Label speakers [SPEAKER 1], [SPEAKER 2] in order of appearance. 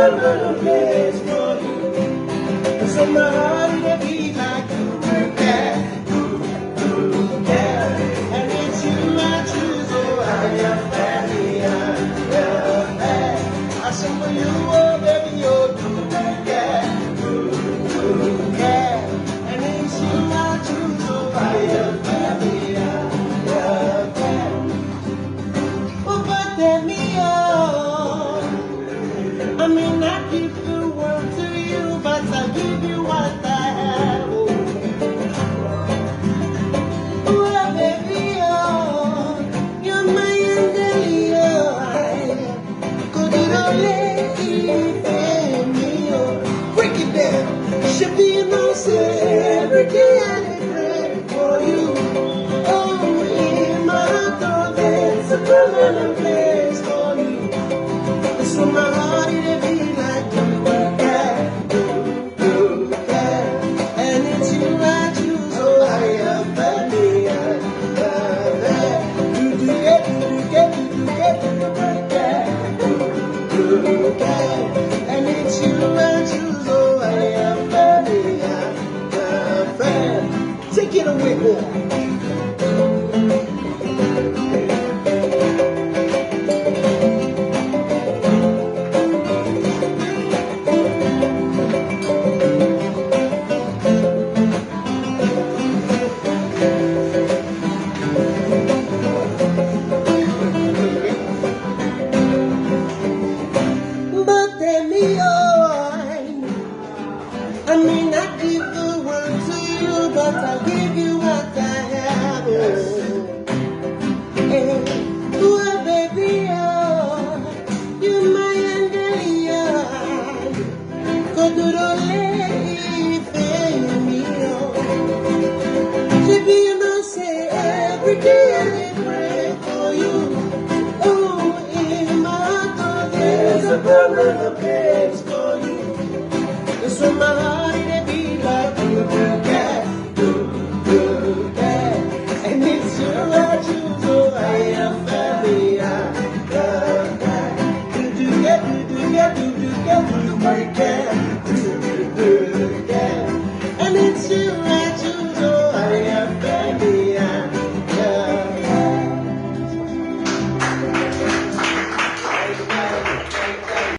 [SPEAKER 1] permanent place for you. So my heart will be like Duduke, Duduke. And it's you I choose, oh I am family, I am bad. I sing for you, oh baby, oh Duduke, Duduke. And it's you I choose, oh I am family, I am bad. Oh, but tell me, oh, I may not give the world to you, but I'll give you what I have. Oh, baby, oh, you're my angel, could you don't let me, oh, break it down. Should be no say every day I pray for you. Oh, in my heart, there's a permanent place for you. So my heart it be like Duduke, and it's you I choose. Oh, I am family, I am Duduke, Duduke, and it's you I choose. Oh, I am family, I am friend. Take it away, boy. But tell me, I may not give the world to you, but I'll give you what I have. Oh, baby, oh, you're my angel. Could you don't leave me, oh. Baby, you know, say every day I pray for you. Oh, in my heart, there's a permanent place for you. So my heart it be like Duduke, Duduke, and it's you I choose. Oh, I am family, I love that. Duduke, Duduke, Duduke, Duduke.